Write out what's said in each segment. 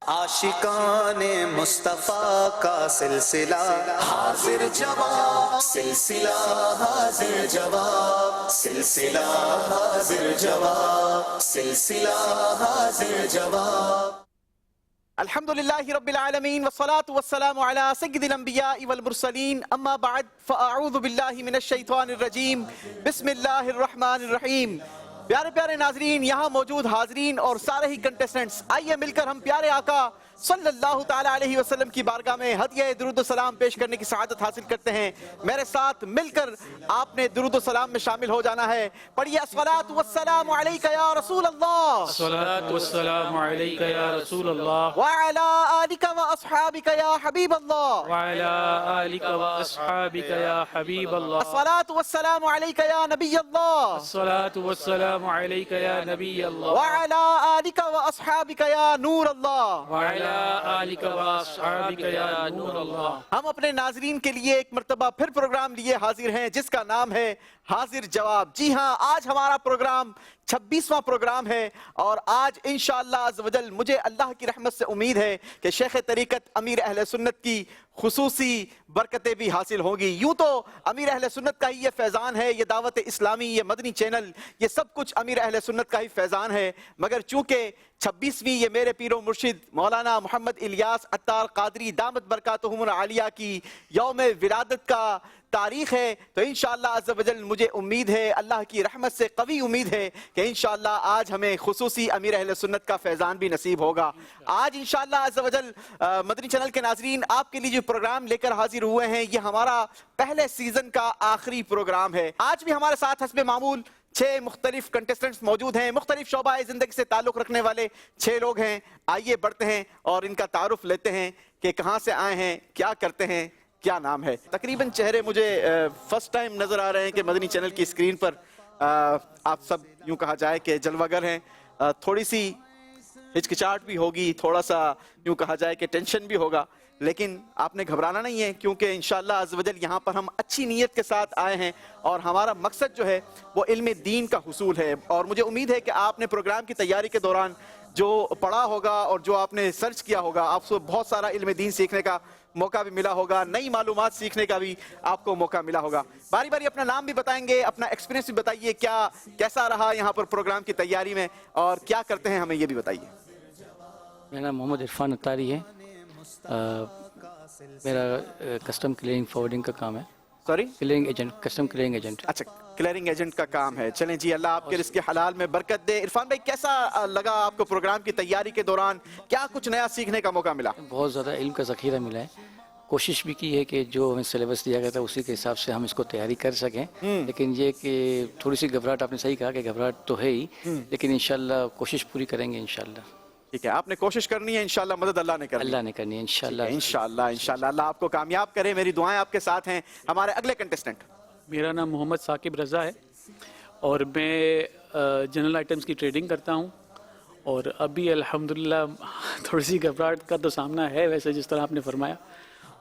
عاشقان مصطفیٰ کا سلسلہ حاضر جواب، سلسلہ حاضر جواب، سلسلہ حاضر جواب، سلسلہ حاضر جواب۔ الحمدللہ رب العالمین والصلاة والسلام علی سید الانبیاء والمرسلین، اما بعد فاعوذ باللہ من الشیطان الرجیم، بسم اللہ الرحمن الرحیم۔ پیارے پیارے ناظرین، یہاں موجود حاضرین اور سارے ہی کنٹیسٹنٹس، آئیے مل کر ہم پیارے آقا صلی اللہ تعالیٰ علیہ وسلم کی بارگاہ میں ہدیہ درود و سلام پیش کرنے کی سعادت حاصل کرتے ہیں۔ میرے ساتھ مل کر آپ نے درود و سلام میں شامل ہو جانا ہے۔ پڑھیے الصلاۃ والسلام علیک یا رسول اللہ، الصلاۃ والسلام علیک یا رسول اللہ، وعلی آلک واصحابک یا حبیب اللہ، وعلی آلک واصحابک یا حبیب اللہ، الصلاۃ والسلام علیک یا نبی اللہ، الصلاۃ والسلام علیک یا نبی اللہ، وعلی آلک واصحابک یا نور اللہ، وعلی آلک واصحابک یا نور اللہ۔ ہم اپنے ناظرین کے لیے ایک مرتبہ پھر پروگرام لیے حاضر ہیں جس کا نام ہے حاضر جواب۔ جی ہاں، آج ہمارا پروگرام 26واں پروگرام ہے اور آج انشاءاللہ عز و جل مجھے اللہ کی رحمت سے امید ہے کہ شیخ طریقت امیر اہل سنت کی خصوصی برکتیں بھی حاصل ہوں گی۔ یوں تو امیر اہل سنت کا ہی یہ فیضان ہے، یہ دعوت اسلامی، یہ مدنی چینل، یہ سب کچھ امیر اہل سنت کا ہی فیضان ہے، مگر چونکہ 26ویں یہ میرے پیر و مرشد مولانا محمد الیاس عطار قادری دامت برکاتہم العالیہ کی یوم ولادت کا تاریخ ہے، تو انشاءاللہ عز و جل مجھے امید ہے، اللہ کی رحمت سے قوی امید ہے کہ انشاءاللہ آج ہمیں خصوصی امیر اہل سنت کا فیضان بھی نصیب ہوگا۔ آج انشاءاللہ عز و جل مدنی چینل کے ناظرین آپ کے لیے جو پروگرام لے کر حاضر ہوئے ہیں، یہ ہمارا پہلے سیزن کا آخری پروگرام ہے۔ آج بھی ہمارے ساتھ حسب معمول 6 مختلف کنٹیسٹنٹس موجود ہیں، مختلف شعبہ زندگی سے تعلق رکھنے والے 6 لوگ ہیں۔ آئیے بڑھتے ہیں اور ان کا تعارف لیتے ہیں کہ کہاں سے آئے ہیں، کیا کرتے ہیں، کیا نام ہے۔ تقریباً چہرے مجھے فرسٹ ٹائم نظر آ رہے ہیں کہ مدنی چینل کی اسکرین پر آپ سب یوں کہا جائے کہ جلوہ گر ہیں۔ تھوڑی سی ہچکچاہٹ بھی ہوگی، تھوڑا سا یوں کہا جائے کہ ٹینشن بھی ہوگا، لیکن آپ نے گھبرانا نہیں ہے کیونکہ انشاءاللہ عز و جل یہاں پر ہم اچھی نیت کے ساتھ آئے ہیں اور ہمارا مقصد جو ہے وہ علم دین کا حصول ہے۔ اور مجھے امید ہے کہ آپ نے پروگرام کی تیاری کے دوران جو پڑھا ہوگا اور جو آپ نے سرچ کیا ہوگا، آپ کو بہت سارا علم دین سیکھنے کا موقع بھی ملا ہوگا، نئی معلومات سیکھنے کا بھی آپ کو موقع ملا ہوگا۔ باری باری اپنا نام بھی بتائیں گے، اپنا ایکسپیرینس بھی بتائیے، کیسا رہا یہاں پر پروگرام کی تیاری میں اور کیا کرتے ہیں، ہمیں یہ بھی بتائیے۔ میرا نام محمد عرفان اتاری ہے، میرا کسٹم کلیئرنگ فارورڈنگ کا کام ہے۔ Sorry, clearing agent, custom clearing agent. اچھا، کلیئرنگ ایجنٹ کا کام ہے۔ چلیں جی، اللہ آپ کے رزق حلال میں برکت دے۔ عرفان بھائی، کیسا لگا آپ کو پروگرام کی تیاری کے دوران؟ کیا کچھ نیا سیکھنے کا موقع ملا؟ بہت زیادہ علم کا ذخیرہ ملا ہے۔ کوشش بھی کی ہے کہ جو ہمیں سلیبس دیا گیا تھا اسی کے حساب سے ہم اس کو تیاری کر سکیں، لیکن یہ کہ تھوڑی سی گھبراہٹ، آپ نے صحیح کہا کہ گھبراہٹ تو ہے ہی، لیکن انشاءاللہ کوشش پوری کریں گے انشاءاللہ۔ ٹھیک ہے، آپ نے کوشش کرنی ہے، انشاءاللہ مدد اللہ نے کرنی ہے۔ اللہ نے کرنی ہے انشاءاللہ۔ انشاءاللہ اللہ آپ کو کامیاب کرے، میری دعائیں آپ کے ساتھ ہیں۔ ہمارے اگلے کنٹیسٹنٹ۔ میرا نام محمد ثاقب رضا ہے اور میں جنرل آئٹمز کی ٹریڈنگ کرتا ہوں، اور ابھی الحمدللہ تھوڑی سی گھبراہٹ کا تو سامنا ہے، ویسے جس طرح آپ نے فرمایا،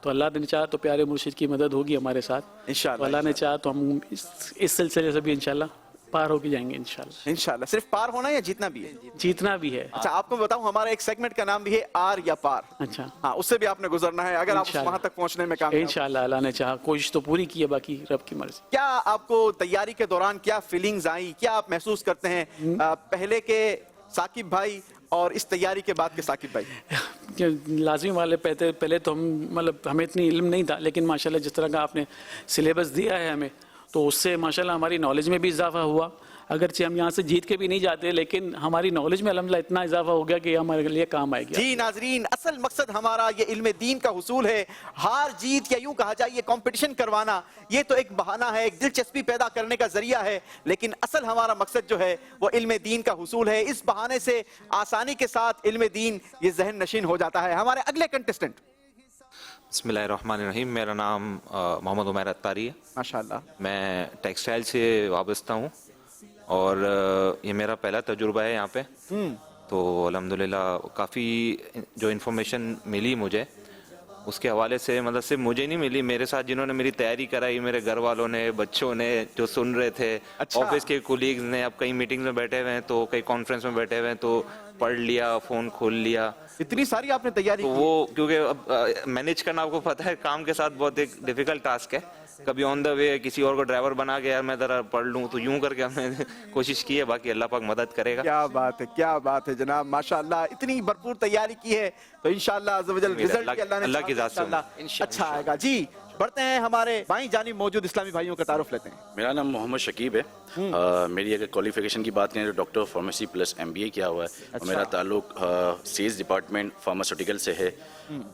تو اللہ نے چاہا تو پیارے مرشد کی مدد ہوگی ہمارے ساتھ انشاءاللہ۔ اللہ نے چاہا تو ہم اس سلسلے سے بھی انشاءاللہ پار ہو کے جائیں گے انشاءاللہ۔ انشاءاللہ۔ صرف پار ہونا یا جیتنا بھی ہے؟ جیتنا بھی ہے۔ اچھا، آپ کو بتاؤں ہمارا ایک سیگمنٹ کا نام بھی ہے آر یا پار۔ اچھا، ہاں، اس سے بھی آپ نے گزرنا ہے اگر آپ وہاں تک پہنچنے میں کامیاب۔ انشاءاللہ اللہ نے چاہا، کوشش تو پوری کی ہے، باقی رب کی مرضی۔ کیا آپ کو تیاری کے دوران کیا فیلنگز آئیں، کیا آپ محسوس کرتے ہیں پہلے کے ثاقب بھائی اور اس تیاری کے بعد کے ثاقب بھائی؟ لازمی والے پہلے تو ہمیں اتنی علم نہیں تھا، لیکن ماشاءاللہ جس طرح کا آپ نے سلیبس دیا ہے ہمیں، تو اس سے ماشاءاللہ ہماری نالج میں بھی اضافہ ہوا۔ اگرچہ ہم یہاں سے جیت کے بھی نہیں جاتے، لیکن ہماری نالج میں الحمدللہ اتنا اضافہ ہو گیا کہ یہ ہمارے لیے کام آئے گی۔ جی ناظرین، اصل مقصد ہمارا یہ علم دین کا حصول ہے۔ ہار جیت یا یوں کہا جائے یہ کمپٹیشن کروانا، یہ تو ایک بہانہ ہے، ایک دلچسپی پیدا کرنے کا ذریعہ ہے، لیکن اصل ہمارا مقصد جو ہے وہ علم دین کا حصول ہے۔ اس بہانے سے آسانی کے ساتھ علم دین یہ ذہن نشین ہو جاتا ہے۔ ہمارے اگلے کنٹیسٹنٹ۔ بسم اللہ الرحمن الرحیم، میرا نام محمد عمیر اتاری ہے۔ ماشاءاللہ۔ میں ٹیکسٹائل سے وابستہ ہوں اور یہ میرا پہلا تجربہ ہے یہاں پہ، تو الحمدللہ کافی جو انفارمیشن ملی مجھے اس کے حوالے سے، مطلب صرف مجھے نہیں ملی، میرے ساتھ جنہوں نے میری تیاری کرائی، میرے گھر والوں نے، بچوں نے جو سن رہے تھے، آفس کے کولیگز نے، اب کئی میٹنگز میں بیٹھے ہوئے ہیں تو کئی کانفرنس میں بیٹھے ہوئے ہیں تو پڑھ لیا، فون کھول لیا، اتنی ساری آپ نے تیاری تو کی؟ وہ کیونکہ اب مینیج کرنا آپ کو پتہ ہے کام کے ساتھ بہت ایک ڈیفیکلٹ ٹاسک ہے. کبھی آن دا وے کسی اور کو ڈرائیور بنا کے یار میں ذرا پڑھ لوں, تو یوں کر کے ہم نے کوشش کی ہے. باقی اللہ پاک مدد کرے گا. کیا بات ہے, کیا بات ہے جناب, ماشاءاللہ اتنی بھرپور تیاری کی ہے تو انشاءاللہ عز و جل رزلٹ بھی اللہ کی ذات سے انشاءاللہ اچھا آئے گا. جی بڑھتے ہیں, ہمارے بائیں جانب موجود اسلامی بھائیوں کا تعارف لیتے ہیں. میرا نام محمد شکیب ہے. میری اگر کوالیفیکیشن کی بات کریں تو doctor of pharmacy plus MBA کیا ہوا ہے, اور میرا تعلق سیلز ڈپارٹمنٹ فارماسیوٹیکل سے ہے.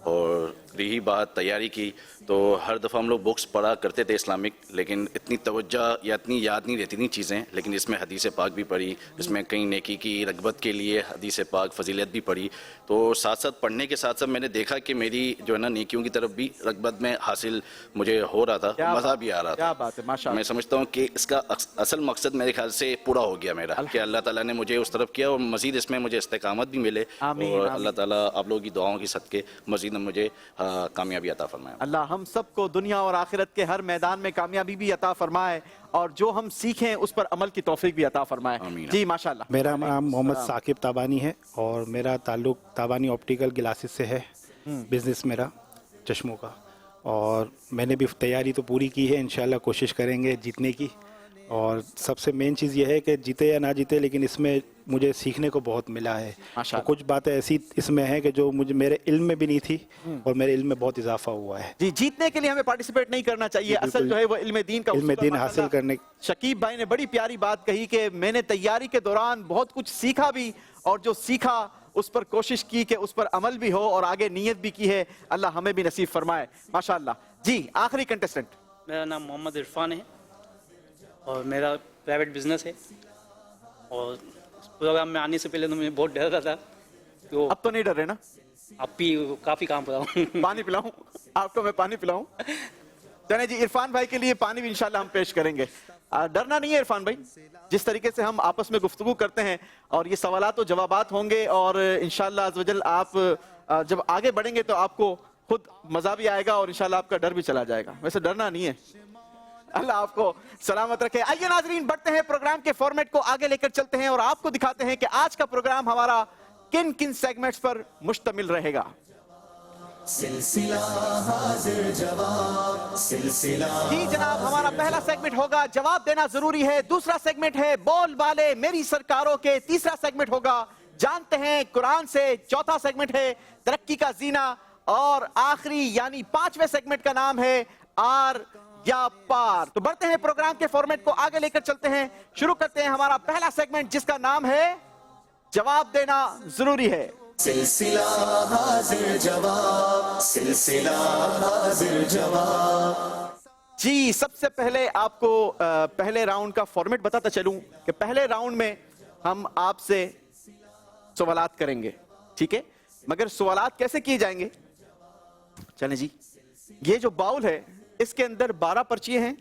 اور رہی بات تیاری کی, تو ہر دفعہ ہم لوگ بکس پڑھا کرتے تھے اسلامک, لیکن اتنی توجہ یا اتنی یاد نہیں رہتی تھیں چیزیں. لیکن اس میں حدیث پاک بھی پڑھی, اس میں کئی نیکی کی رغبت کے لیے حدیث پاک فضیلت بھی پڑھی. تو ساتھ ساتھ پڑھنے کے ساتھ ساتھ میں نے دیکھا کہ میری جو ہے نا نیکیوں کی طرف بھی رغبت میں حاصل مجھے ہو رہا تھا, مزہ بھی آ رہا کیا تھا. بات ہے, ماشاءاللہ. میں سمجھتا ہوں کہ اس کا اصل مقصد میرے خیال سے پورا ہو گیا میرا, کہ اللہ تعالیٰ نے مجھے اس طرف کیا, اور مزید اس میں مجھے استقامت بھی ملے. اور اللہ تعالیٰ آپ لوگوں کی دعاؤں کی صدقے مزید مجھے کامیابی عطا فرمائے. اللہ ہم سب کو دنیا اور آخرت کے ہر میدان میں کامیابی بھی عطا فرمائے, اور جو ہم سیکھیں اس پر عمل کی توفیق بھی عطا فرمائے. جی ماشاءاللہ. میرا نام محمد ثاقب تابانی ہے, اور میرا تعلق تابانی آپٹیکل گلاسز سے ہے. بزنس میرا چشموں کا, اور میں نے بھی تیاری تو پوری کی ہے. انشاءاللہ کوشش کریں گے جیتنے کی. اور سب سے مین چیز یہ ہے کہ جیتے یا نہ جیتے, لیکن اس میں مجھے سیکھنے کو بہت ملا ہے. اور کچھ باتیں ایسی اس میں ہیں کہ جو مجھے میرے علم میں بھی نہیں تھی, اور میرے علم میں بہت اضافہ ہوا ہے. جی جیتنے کے لیے ہمیں پارٹیسپیٹ نہیں کرنا چاہیے, اصل جو ہے وہ علم دین کا علم دین حاصل کرنے. شکیب بھائی نے بڑی پیاری بات کہی کہ میں نے تیاری کے دوران بہت کچھ سیکھا بھی, اور جو سیکھا اس پر کوشش کی کہ اس پر عمل بھی ہو, اور آگے نیت بھی کی ہے. اللہ ہمیں بھی نصیب فرمائے ماشاءاللہ. جی آخری کنٹیسٹنٹ. میرا نام محمد عرفان ہے, اور میرا پرائیویٹ بزنس ہے. اور اس پروگرام میں آنے سے پہلے تو مجھے بہت ڈر رہا تھا. تو اب تو نہیں ڈر رہے نا؟ اب بھی کافی کام کر رہا ہوں. پانی پلاؤں آپ کو, میں پانی پلاؤں؟ چلیں جی, عرفان بھائی کے لیے پانی بھی انشاءاللہ ہم پیش کریں گے. ڈرنا نہیں ہے عرفان بھائی, جس طریقے سے ہم آپس میں گفتگو کرتے ہیں, اور یہ سوالات و جوابات ہوں گے, اور انشاءاللہ عز و جل آپ جب آگے بڑھیں گے تو آپ کو خود مزہ بھی آئے گا, اور انشاءاللہ آپ کا ڈر بھی چلا جائے گا. ویسے ڈرنا نہیں ہے. اللہ آپ کو سلامت رکھے. آئیے ناظرین بڑھتے ہیں, پروگرام کے فارمیٹ کو آگے لے کر چلتے ہیں, اور آپ کو دکھاتے ہیں کہ آج کا پروگرام ہمارا کن کن سیگمنٹس پر مشتمل رہے گا. سلسلہ حاضر جواب, سلسلہ. جی جناب, ہمارا پہلا سیگمنٹ ہوگا جواب دینا ضروری ہے. دوسرا سیگمنٹ ہے بول والے میری سرکاروں کے. تیسرا سیگمنٹ ہوگا جانتے ہیں قرآن سے. چوتھا سیگمنٹ ہے ترقی کا زینہ. اور آخری یعنی پانچویں سیگمنٹ کا نام ہے آر یا پار. تو بڑھتے ہیں, پروگرام کے فارمیٹ کو آگے لے کر چلتے ہیں. شروع کرتے ہیں ہمارا پہلا سیگمنٹ, جس کا نام ہے جواب دینا ضروری ہے. سلسلہ حاضر جواب, سلسلہ حاضر جواب. جی سب سے پہلے آپ کو پہلے راؤنڈ کا فارمیٹ بتاتا چلوں کہ پہلے راؤنڈ میں ہم آپ سے سوالات کریں گے, ٹھیک ہے؟ مگر سوالات کیسے کیے جائیں گے؟ چلیں جی, یہ جو باؤل ہے اس کے اندر 12 پرچیے ہیں,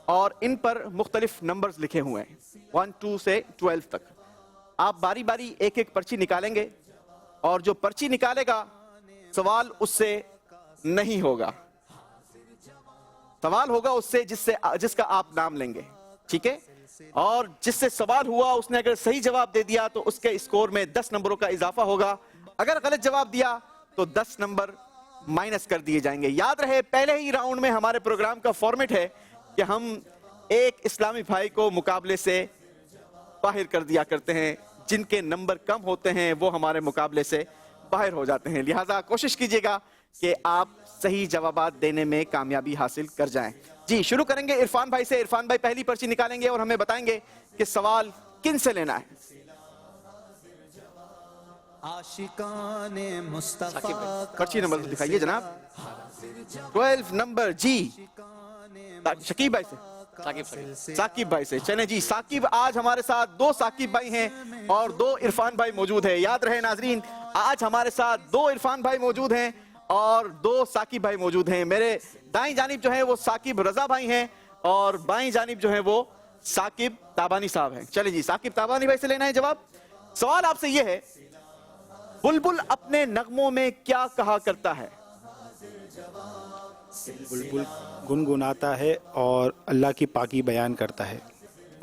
اور ان پر مختلف نمبرز لکھے ہوئے ہیں 1 2 سے 12 تک. آپ باری باری ایک ایک پرچی نکالیں گے, اور جو پرچی نکالے گا سوال اس سے نہیں ہوگا. سوال ہوگا اس سے جس کا آپ نام لیں گے, ٹھیک ہے؟ اور جس سے سوال ہوا اس نے اگر صحیح جواب دے دیا تو اس کے اسکور میں 10 نمبروں کا اضافہ ہوگا. اگر غلط جواب دیا تو 10 نمبر مائنس کر دیے جائیں گے. یاد رہے پہلے ہی راؤنڈ میں ہمارے پروگرام کا فارمیٹ ہے کہ ہم ایک اسلامی بھائی کو مقابلے سے باہر کر دیا کرتے ہیں. جن کے نمبر کم ہوتے ہیں وہ ہمارے مقابلے سے باہر ہو جاتے ہیں. لہٰذا کوشش کیجئے گا کہ آپ صحیح جوابات دینے میں کامیابی حاصل کر جائیں. جی شروع کریں گے عرفان بھائی سے. عرفان بھائی پہلی پرچی نکالیں گے اور ہمیں بتائیں گے کہ سوال کن سے لینا ہے. عاشقان مصطفیٰ. پرچی نمبر دکھائیے جناب. 12 نمبر. جی شکیب بھائی سے. ثاقب بھائی سے. چلیں جی, ثاقب آج ہمارے ساتھ 2 ثاقب بھائی ہیں اور 2 عرفان بھائی موجود ہیں. یاد رہے ناظرین, آج ہمارے ساتھ 2 عرفان بھائی موجود ہیں اور 2 ثاقب بھائی موجود ہیں. میرے دائیں جانب جو ہے وہ ثاقب رضا بھائی ہیں, اور بائیں جانب جو ہے وہ ثاقب تابانی صاحب ہیں. چلیں جی, ثاقب تابانی بھائی سے لینا ہے جواب. سوال آپ سے یہ ہے, بلبل اپنے نغموں میں کیا کہا کرتا ہے؟ بلبل گنگناتا ہے اور اللہ کی پاکی بیان کرتا ہے.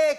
1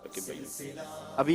ابھی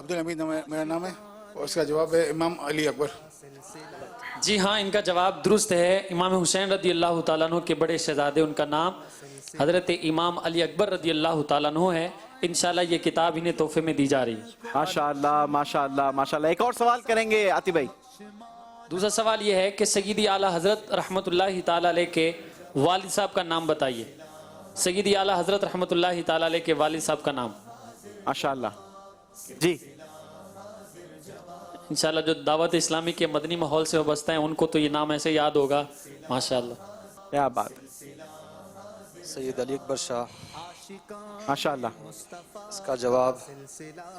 عبد الحمید میرا نام ہے اور اس کا جواب ہے امام علی اکبر. جی ہاں، ان کا جواب درست ہے. امام حسین رضی اللہ تعالیٰ عنہ کے بڑے شہزادے، ان کا نام حضرت امام علی اکبر رضی اللہ تعالیٰ عنہ ہے. انشاءاللہ یہ کتاب انہیں تحفے میں دی جا رہی ہے. ماشاءاللہ ماشاءاللہ ماشاءاللہ. ایک اور سوال کریں گے عاطف بھائی. دوسرا سوال یہ ہے کہ سیدی اعلیٰ حضرت رحمۃ اللہ تعالیٰ علیہ کے والد صاحب کا نام بتائیے. سیدی اعلیٰ حضرت رحمۃ اللہ تعالیٰ علیہ کے والد صاحب کا نام. ماشاءاللہ. جی انشاءاللہ جو دعوت اسلامی کے مدنی ماحول سے وابستہ ہیں ان کو تو یہ نام ایسے یاد ہوگا. ماشاءاللہ. کیا بات. سید علی اکبر شاہ. ماشاءاللہ. اس کا جواب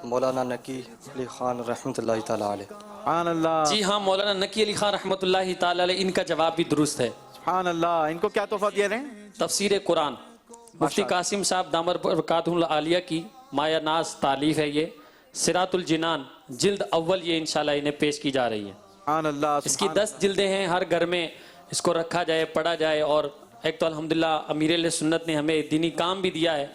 مولانا نقی علی خان رحمۃ اللہ تعالیٰ علیہ. سبحان اللہ. جی ہاں، مولانا نقی علی خان رحمۃ اللہ تعالیٰ علیہ، ان کا جواب بھی درست ہے. سبحان اللہ. ان کو کیا تحفہ دے رہے ہیں؟ تفسیر قرآن. مفتی قاسم صاحب دامر برکاتہ العالیہ کی مایا ناز تالیف ہے. یہ صراط الجنان جلد اول یہ انشاءاللہ انہیں پیش کی جا رہی ہے. سبحان اللہ. اس کی 10 جلدیں ہیں. ہر گھر میں اس کو رکھا جائے، پڑھا جائے. اور ایک تو الحمدللہ امیر اہل سنت نے ہمیں دینی کام بھی دیا ہے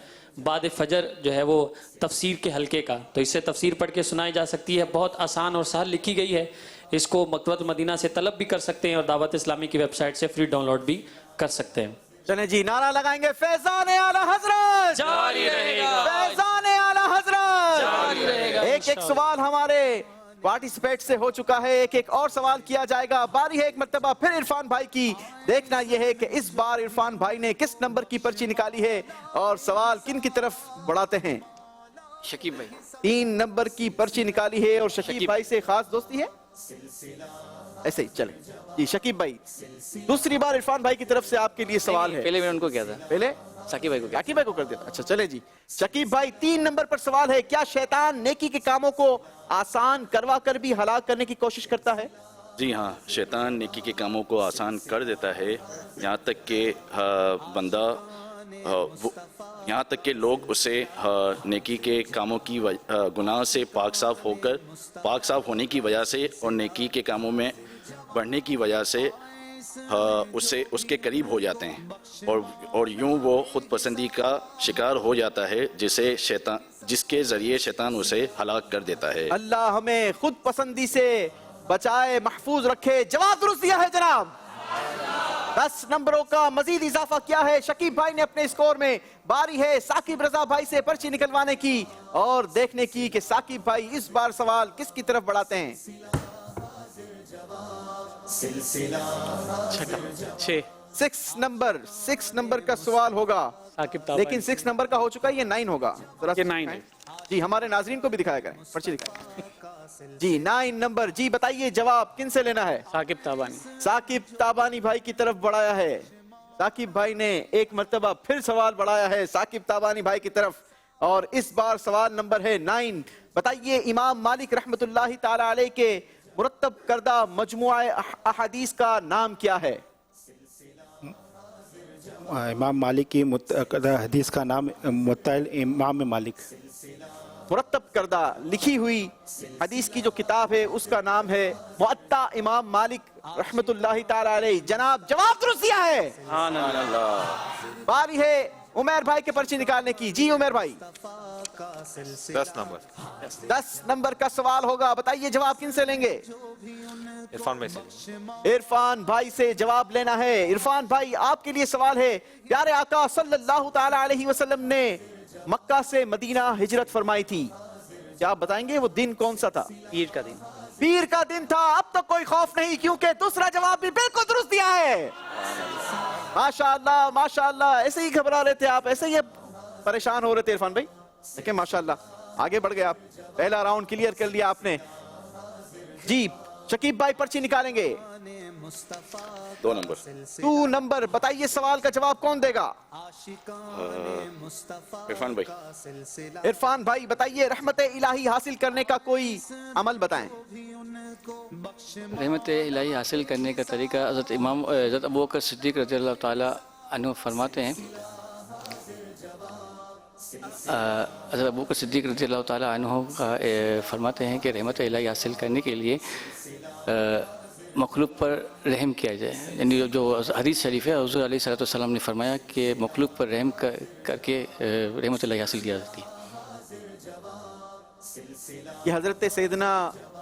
بعد فجر جو ہے وہ تفسیر کے حلقے کا، تو اس سے تفسیر پڑھ کے سنائی جا سکتی ہے. بہت آسان اور سہل لکھی گئی ہے. اس کو مکتبۃ مدینہ سے طلب بھی کر سکتے ہیں اور دعوت اسلامی کی ویب سائٹ سے فری ڈاؤن لوڈ بھی کر سکتے ہیں. چلیں جی نعرہ لگائیں گے فیضان اعلی حضرت جاری رہے گا. فیضان اعلی حضرت جاری رہے گا. ایک سوال ہمارے پارٹیسپیٹ سے ہو چکا ہے. ایک اور سوال کیا جائے گا. باری ہے ایک مرتبہ پھر عرفان بھائی کی. دیکھنا یہ ہے کہ اس بار عرفان بھائی نے کس نمبر کی پرچی نکالی ہے اور سوال کن کی طرف بڑھاتے ہیں. شکیب بھائی 3 نمبر کی پرچی نکالی ہے اور شکیب بھائی سے خاص دوستی ہے. ایسے ہی چلیں جی. شکیب بھائی دوسری بار عرفان بھائی کی طرف سے آپ کے لیے سوال ہے. پہلے میں نے ان کو کیا تھا، پہلے شکیب بھائی کو کیا. شکیب بھائی کو کر دیتا. اچھا چلے جی. شکیب بھائی 3 نمبر پر سوال ہے. کیا شیطان نیکی کے کاموں کو آسان کروا کر بھی ہلاک کرنے کی کوشش کرتا ہے؟ جی ہاں، شیطان نیکی کے کاموں کو آسان کر دیتا ہے. یہاں تک کہ بندہ یہاں تک کہ لوگ اسے نیکی کے کاموں کی گناہ سے پاک صاف ہونے کی وجہ سے اور نیکی کے کاموں میں بڑھنے کی وجہ سے اس کے قریب ہو جاتے ہیں اور یوں وہ خود پسندی کا شکار ہو جاتا ہے جس کے ذریعے شیطان اسے ہلاک کر دیتا ہے. اللہ ہمیں خود پسندی سے بچائے، محفوظ رکھے. جواب درست دیا ہے جناب. 10 نمبروں کا مزید اضافہ کیا ہے شکیب بھائی نے اپنے اسکور میں. باری ہے ثاقب رضا بھائی سے پرچی نکلوانے کی اور دیکھنے کی کہ ثاقب بھائی اس بار سوال کس کی طرف بڑھاتے ہیں. 6 نمبر کا سوال ہوگا لیکن 6 نمبر کا ہو چکا ہے. یہ 9 ہوگا. یہ 9 ہے جی. ہمارے ناظرین کو بھی دکھایا کریں، پرچی دکھائیں جی. 9 نمبر. جی بتائیے جواب کن سے لینا ہے؟ ثاقب تابانی. ثاقب تابانی بھائی کی طرف بڑھایا ہے. ثاقب بھائی نے ایک مرتبہ پھر سوال بڑھایا ہے ثاقب تابانی بھائی کی طرف اور اس بار سوال نمبر ہے 9. بتائیے امام مالک رحمت اللہ تعالی علیہ کے مرتب کردہ مجموعہ احادیث کا نام کیا ہے؟ امام مالک کی حدیث کا نام متعل امام مالک. مرتب کردہ لکھی ہوئی حدیث کی جو کتاب ہے اس کا نام ہے موطا امام مالک رحمت اللہ تعالی علیہ. جناب جواب درست دیا ہے. باری ہے عمیر بھائی کے پرچی نکالنے کی. جی عمیر بھائی 10 نمبر کا سوال ہوگا. بتائیے جواب کن سے لیں گے؟ عرفان بھائی سے. عرفان بھائی سے جواب لینا ہے. عرفان بھائی آپ کے لیے سوال ہے. پیارے آقا صلی اللہ تعالی علیہ وسلم نے مکہ سے مدینہ ہجرت فرمائی تھی. کیا آپ بتائیں گے وہ دن کون سا تھا؟ پیر کا دن. پیر کا دن تھا. اب تو کوئی خوف نہیں کیونکہ دوسرا جواب بھی بالکل درست دیا ہے. ماشاءاللہ ماشاءاللہ. ایسے ہی گھبرا رہے تھے آپ، ایسے ہی پریشان ہو رہے تھے عرفان بھائی. دیکھیں ماشاءاللہ آگے بڑھ گئے آپ. پہلا راؤنڈ کلیئر کر لیا آپ نے. جی شکیب بھائی پرچی نکالیں گے. 2 نمبر. بتائیے سوال کا جواب کون دے گا؟ عرفان بھائی. عرفان بھائی بتائیے رحمت الہی حاصل کرنے کا کوئی عمل بتائیں. رحمت الہی حاصل کرنے کا طریقہ حضرت ابوبکر صدیق رضی اللہ تعالیٰ عنہ فرماتے ہیں. حضرت ابوبکر صدیق رضی اللہ تعالیٰ عنہ فرماتے ہیں کہ رحمت الہی حاصل کرنے کے لیے مخلوق پر رحم کیا جائے. یعنی جو حدیث شریف ہے حضور علیہ الصلوۃ والسلام نے فرمایا کہ مخلوق پر رحم کر کے رحمت الہی حاصل کیا جاتی ہے. یہ حضرت سیدنا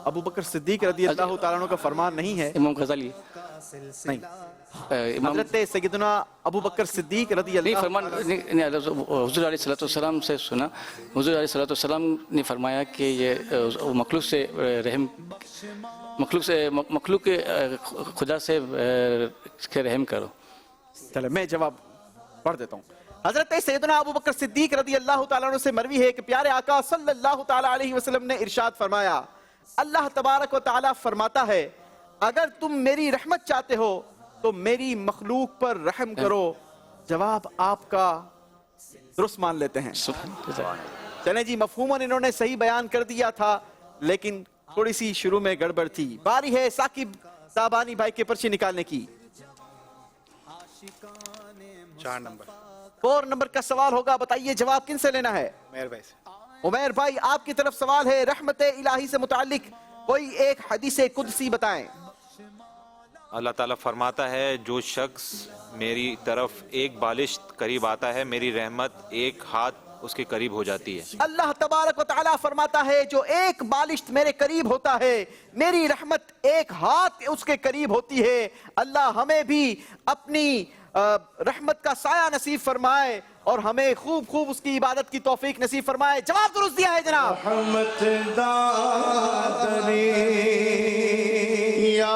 ابو بکر صدیق رضی اللہ تعالیٰ عنہ کا فرمان نہیں ہے؟ امام غزالی نہیں، امام حضرت سیدنا ابو بکر صدیق رضی نہیں اللہ فرمان حضور علیہ السلام سے سنا. حضور علیہ السلام نے فرمایا کہ یہ مخلوق سے رحم مخلوق خدا سے رحم کرو. چلے میں جواب پڑھ دیتا ہوں. حضرت سیدنا ابو بکر صدیق رضی اللہ تعالیٰ عنہ سے مروی ہے کہ پیارے آقا صلی اللہ تعالیٰ علیہ وسلم نے ارشاد فرمایا، اللہ تبارک و تعالیٰ فرماتا ہے اگر تم میری رحمت چاہتے ہو تو میری مخلوق پر رحم کرو. جواب آپ کا درست مان لیتے ہیں. چلیں جی، مفہوماً انہوں نے صحیح بیان کر دیا تھا لیکن تھوڑی سی شروع میں گڑبڑ تھی. باری ہے ثاقب تابانی بھائی کے پرچی نکالنے کی. 4 نمبر 4 نمبر کا سوال ہوگا. بتائیے جواب کن سے لینا ہے؟ عمیر بھائی سے. عمیر بھائی آپ کی طرف سوال ہے. رحمت الہی سے متعلق کوئی ایک حدیث قدسی بتائیں. اللہ تعالیٰ فرماتا ہے جو شخص میری طرف ایک بالشت قریب آتا ہے میری رحمت ایک ہاتھ اس کے قریب ہو جاتی ہے. اللہ تبارک و تعالیٰ فرماتا ہے جو ایک بالشت میرے قریب ہوتا ہے میری رحمت ایک ہاتھ اس کے قریب ہوتی ہے. اللہ ہمیں بھی اپنی رحمت کا سایہ نصیب فرمائے اور ہمیں خوب خوب اس کی عبادت کی توفیق نصیب فرمائے. جواب درست دیا ہے جناب. رحمت دادری یا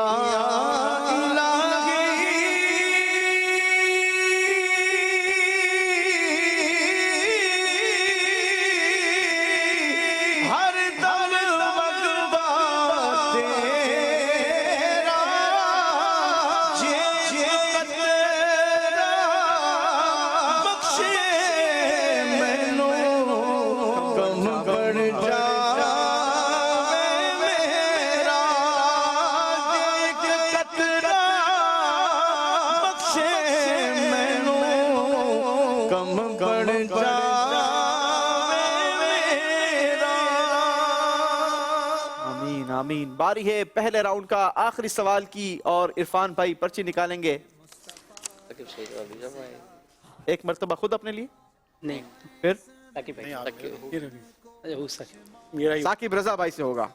آمین. باری ہے پہلے راؤنڈ کا آخری سوال کی اور عرفان بھائی پرچی نکالیں گے. ایک مرتبہ خود اپنے لیے نہیں پھر ثاقب رضا بھائی سے ہوگا.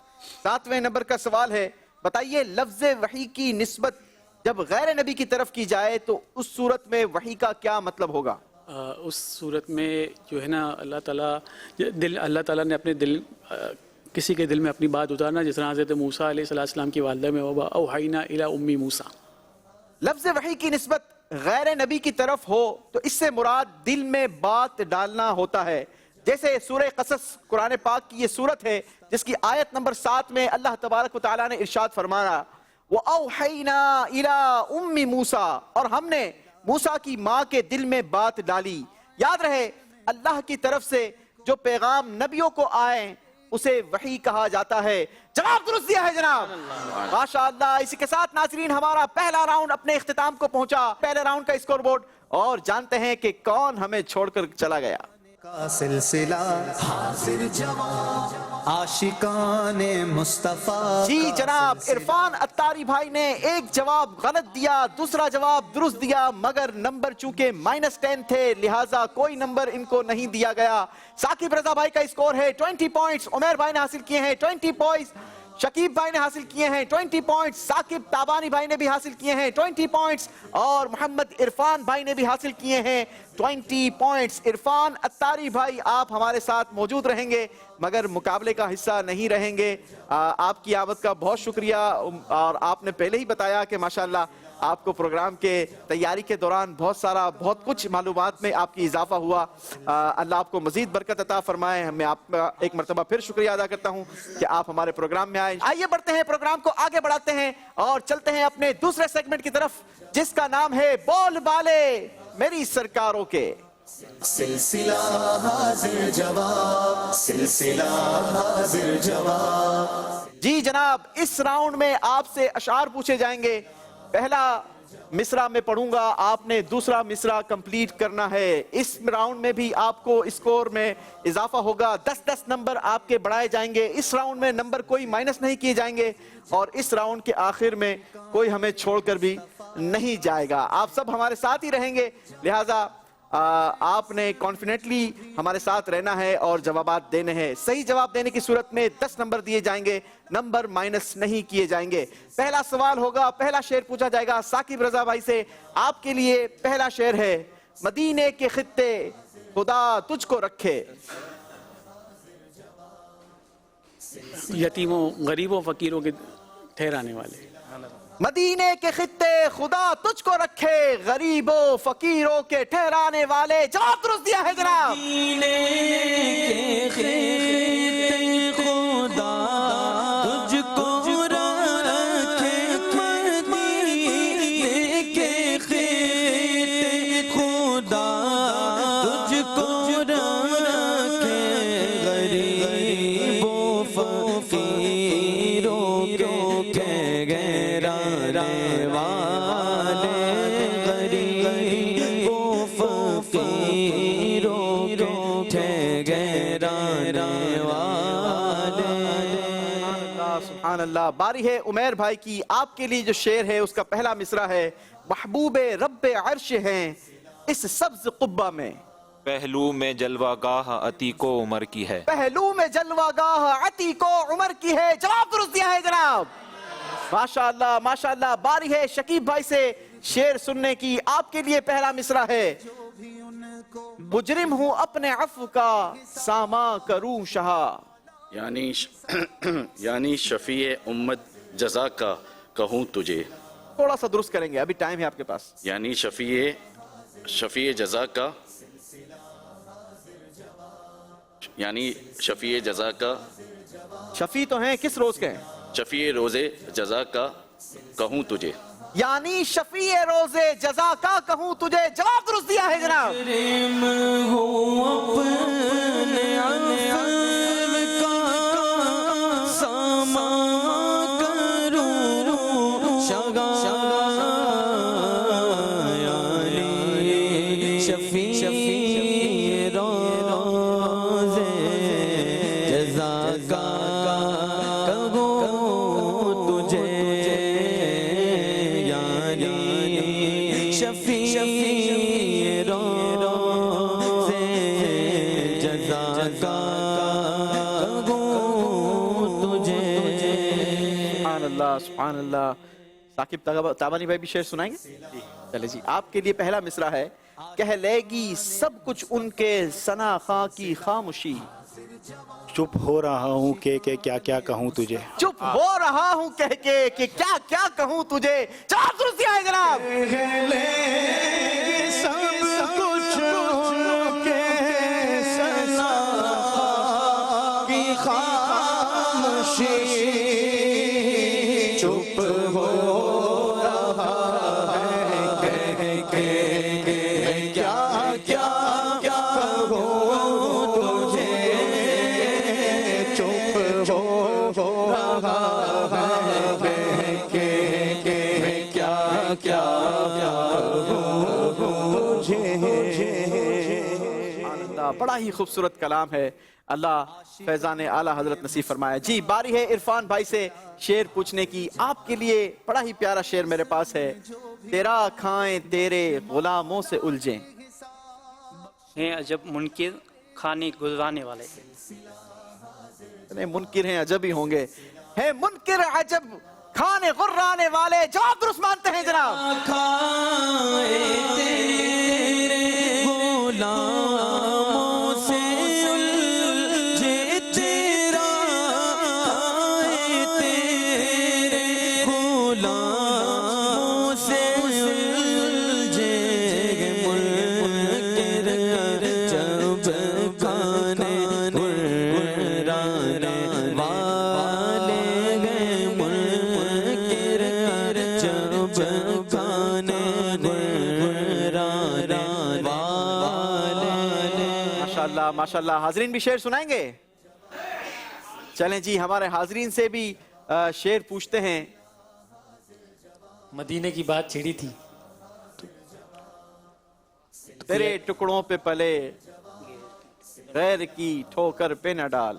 7ویں نمبر کا سوال ہے. بتائیے لفظ وحی کی نسبت جب غیر نبی کی طرف کی جائے تو اس صورت میں وحی کا کیا مطلب ہوگا؟ اس صورت میں جو ہے نا اللہ تعالیٰ نے اپنے دل کسی کے دل میں اپنی بات اتارنا، جس طرح حضرت موسیٰ علیہ السلام کی والدہ میں ہوگا اوحینا الی امی موسیٰ. لفظ وحی کی نسبت غیر نبی کی طرف ہو تو اس سے مراد دل میں بات ڈالنا ہوتا ہے. جیسے سورہ قصص قرآن پاک کی یہ سورت ہے جس کی آیت نمبر 7 میں اللہ تبارک و تعالیٰ نے ارشاد فرمایا وَأَوْحَيْنَا إِلَىٰ أُمِّ مُوسَىٰ، اور ہم نے موسیٰ کی ماں کے دل میں بات ڈالی. یاد رہے اللہ کی طرف سے جو پیغام نبیوں کو آئے اسے وحی کہا جاتا ہے. جواب درست دیا ہے جناب. ماشاءاللہ. اسی کے ساتھ ناظرین ہمارا پہلا راؤنڈ اپنے اختتام کو پہنچا. پہلے راؤنڈ کا اسکور بورڈ اور جانتے ہیں کہ کون ہمیں چھوڑ کر چلا گیا. کا سلسلہ حاضر جواب عاشقان مصطفیٰ. جی جناب عرفان اتاری بھائی نے ایک جواب غلط دیا، دوسرا جواب درست دیا، مگر نمبر چونکہ -10 تھے لہٰذا کوئی نمبر ان کو نہیں دیا گیا. ثاقب رضا بھائی کا اسکور ہے 20 پوائنٹس. عمیر بھائی نے حاصل کیے ہیں 20 پوائنٹس. شکیب بھائی نے حاصل کیے ہیں 20 پوائنٹس. ثاقب تابانی بھائی نے بھی حاصل کیے ہیں 20 پوائنٹس اور محمد عرفان بھائی نے بھی حاصل کیے ہیں 20 پوائنٹس. عرفان اتاری بھائی آپ ہمارے ساتھ موجود رہیں گے مگر مقابلے کا حصہ نہیں رہیں گے. آپ کی آمد کا بہت شکریہ اور آپ نے پہلے ہی بتایا کہ ماشاءاللہ آپ کو پروگرام کے تیاری کے دوران بہت کچھ معلومات میں آپ کی اضافہ ہوا. اللہ آپ کو مزید برکت عطا فرمائے. میں آپ کا ایک مرتبہ پھر شکریہ ادا کرتا ہوں کہ آپ ہمارے پروگرام میں آئے. آئیے بڑھتے ہیں، پروگرام کو آگے بڑھاتے ہیں اور چلتے ہیں اپنے دوسرے سیگمنٹ کی طرف جس کا نام ہے بول بالے میری سرکاروں کے. سلسلہ حاضر جواب، سلسلہ حاضر جواب. جی جناب اس راؤنڈ میں آپ سے اشعار پوچھے جائیں گے. پہلا مصرع میں پڑھوں گا، آپ نے دوسرا مصرع کمپلیٹ کرنا ہے. اس راؤنڈ میں بھی آپ کو اسکور میں اضافہ ہوگا. 10 نمبر آپ کے بڑھائے جائیں گے. اس راؤنڈ میں نمبر کوئی مائنس نہیں کیے جائیں گے اور اس راؤنڈ کے آخر میں کوئی ہمیں چھوڑ کر بھی نہیں جائے گا. آپ سب ہمارے ساتھ ہی رہیں گے لہٰذا آپ نے کانفیڈنٹلی ہمارے ساتھ رہنا ہے اور جوابات دینے ہیں. صحیح جواب دینے کی صورت میں 10 نمبر دیے جائیں گے, نمبر مائنس نہیں کیے جائیں گے. پہلا سوال ہوگا, پہلا شعر پوچھا جائے گا ثاقب رضا بھائی سے. آپ کے لیے پہلا شعر ہے, مدینے کے خطے خدا تجھ کو رکھے. یتیموں غریبوں فقیروں کے ٹھہرانے والے. مدینے کے خطے خدا تجھ کو رکھے, غریبوں فقیروں کے ٹھہرانے والے. جواب درست دیا ہے جناب. مدینے کے خطے خدا تجھ کو رکھے, مدینے کے خطے خدا تجھ کو رکھے, غریبوں فقیروں کے گہرانے والے, غریبوں فقیروں کے گہرانے والے. سبحان اللہ. باری ہے عمیر بھائی کی. آپ کے لیے جو شعر ہے اس کا پہلا مصرع ہے, محبوب رب عرش ہیں اس سبز قبہ میں, پہلو میں جلوہ گاہ عتیق و عمر کی ہے. پہلو میں جلوہ گاہ عتیق و عمر کی ہے. جواب درست دیا ہے جناب. ماشاءاللہ ماشاءاللہ. باری ہے شکیب بھائی سے شعر سننے کی. آپ کے لیے پہلا مصرع ہے, مجرم ہوں اپنے عفو کا ساما کروں شہا. یعنی شفیع امت جزا کا کہوں تجھے. تھوڑا سا درست کریں گے, ابھی ٹائم ہے آپ کے پاس. یعنی شفیع جزا کا, یعنی شفیع جزا کا, شفیع تو ہیں, کس روز کے ہیں؟ شفیع روز جزا کا کہوں تجھے. یعنی شفیع روز جزا کا کہوں تجھے. جواب درست دیا ہے جناب. مجرم ہوں اپنے عفو کا ساما کروں شگا, یعنی شفیع روز جزا کا کہوں تجھے, یعنی شفیع روز جزا کا کہوں تجھے. سبحان اللہ سبحان اللہ. ثاقب تابانی بھائی بھی شعر سنائیں گے؟ چلے جی. آپ کے لیے پہلا مصرع ہے, کہہ لے گی سب کچھ ان کے ثنا خاں کی خاموشی, چپ ہو رہا ہوں کہ کیا کیا کہوں تجھے. چپ ہو رہا ہوں کہہ کے کہ کیا کیا کہوں تجھے. جواب درست دیا ہے جناب. سب کچھ ان کے ثنا کی خاموشی, چپ ہو رہا ہے کہہ کے کیا کیا کہوں تجھے, چپ ہو رہا ہے کہہ کے کیا کیا کہوں تجھے. بڑا ہی خوبصورت کلام ہے. اللہ فیضان اعلیٰ حضرت نصیب فرمایا. جی باری ہے عرفان بھائی سے شعر پوچھنے کی. آپ کے لیے بڑا ہی پیارا شعر میرے پاس ہے, تیرا کھائیں تیرے غلاموں سے الجھیں. ہیں عجب منکر کھانے گزرانے والے. منکر ہیں عجب ہی ہوں گے. ہے منکر عجب کھانے غرانے والے. جواب درست مانتے ہیں جناب. کھائے تیرے غلاموں سے الجھے, تیرا کھائے تیرے غلاموں سے الجھے, منکر جب کھانے غرانے والے گئے, منکر جب کھانے غرانے والے. ماشاءاللہ ماشاءاللہ. حاضرین بھی شعر سنائیں گے؟ چلیں جی ہمارے حاضرین سے بھی شعر پوچھتے ہیں. مدینے کی بات چھڑی تھی, تیرے ٹکڑوں پہ پلے غیر کی ٹھوکر پہ نہ ڈال.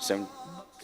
7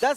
10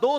2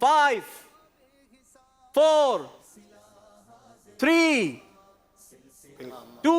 5 4 3 2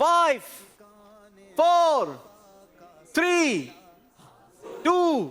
5 4 3 2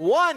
1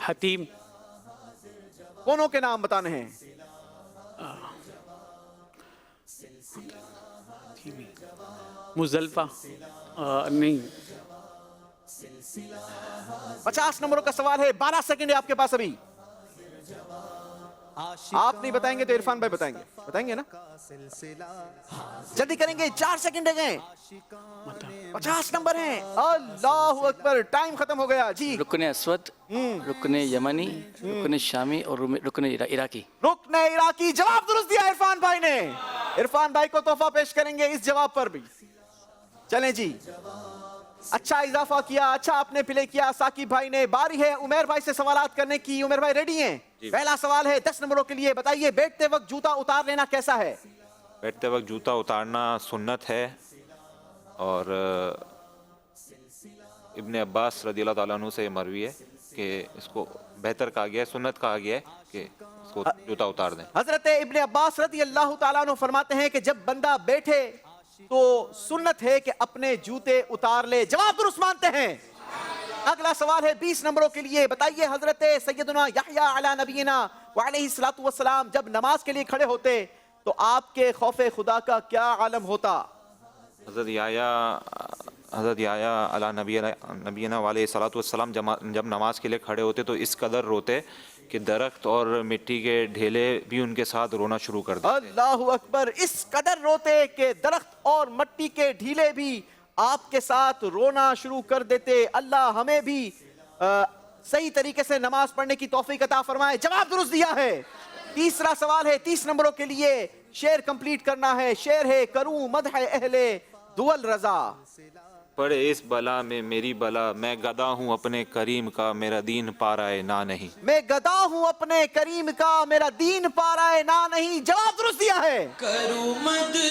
حتیم. کونوں کے نام بتانے ہیں. مزدلفہ نہیں. 50 نمبروں کا سوال ہے. 12 سیکنڈ ہے آپ کے پاس ابھی. آپ نہیں بتائیں گے تو عرفان بھائی بتائیں گے. بتائیں گے نا؟ جلدی کریں گے. 4 سیکنڈ گئے. 50 نمبر ہیں. اللہ اکبر. ٹائم ختم ہو گیا. جی. رکن اسود، رکن یمنی، رکن شامی اور رکن عراقی. رکن عراقی. جواب درست دیا عرفان بھائی نے. عرفان بھائی کو تحفہ پیش کریں گے اس جواب پر بھی. چلیں جی. اچھا اضافہ کیا, اچھا آپ نے پلے کیا ثاقب بھائی نے. باری ہے عمیر بھائی سے سوالات کرنے کی. عمیر بھائی ریڈی ہیں؟ پہلا سوال ہے 10 نمبروں کے لیے. بتائیے بیٹھتے وقت جوتا اتار لینا کیسا ہے؟ بیٹھتے وقت جوتا اتارنا سنت ہے, اور ابن عباس رضی اللہ تعالیٰ عنہ سے مروی ہے کہ اس کو بہتر کہا گیا ہے, سنت کہا گیا ہے کہ اس کو جوتا اتار دیں. حضرت ابن عباس رضی اللہ تعالیٰ عنہ فرماتے ہیں کہ جب بندہ بیٹھے تو سنت ہے کہ اپنے جوتے اتار لے. جواب درست مانتے ہیں. اگلا سوال ہے 20 نمبروں کے لیے. بتائیے حضرت سیدنا یحییٰ علی نبینا وعلیہ الصلوۃ والسلام جب نماز کے لیے کھڑے ہوتے تو آپ کے خوف خدا کا کیا عالم ہوتا؟ حضرت یحییٰ علی نبینا علیہ الصلوۃ والسلام جب نماز کے لیے کھڑے ہوتے تو اس قدر روتے کہ درخت اور مٹی کے ڈھیلے بھی ان کے ساتھ رونا شروع کر دیتے. اللہ اکبر. اس قدر روتے کہ درخت اور مٹی کے ڈھیلے بھی آپ کے ساتھ رونا شروع کر دیتے. اللہ ہمیں بھی صحیح طریقے سے نماز پڑھنے کی توفیق عطا فرمائے. جواب درست دیا ہے. تیسرا سوال ہے 30 نمبروں کے لیے. شعر کمپلیٹ کرنا ہے. شعر ہے کروں مدح اہل دول رضا. پڑے اس بلا میں میری بلا, میں گدا ہوں اپنے کریم کا, میرا دین پارائے نہ نہیں. میں گدا ہوں اپنے کریم کا, میرا دین پارائے نہ نہیں. جواب درست دیا ہے. کروں مدح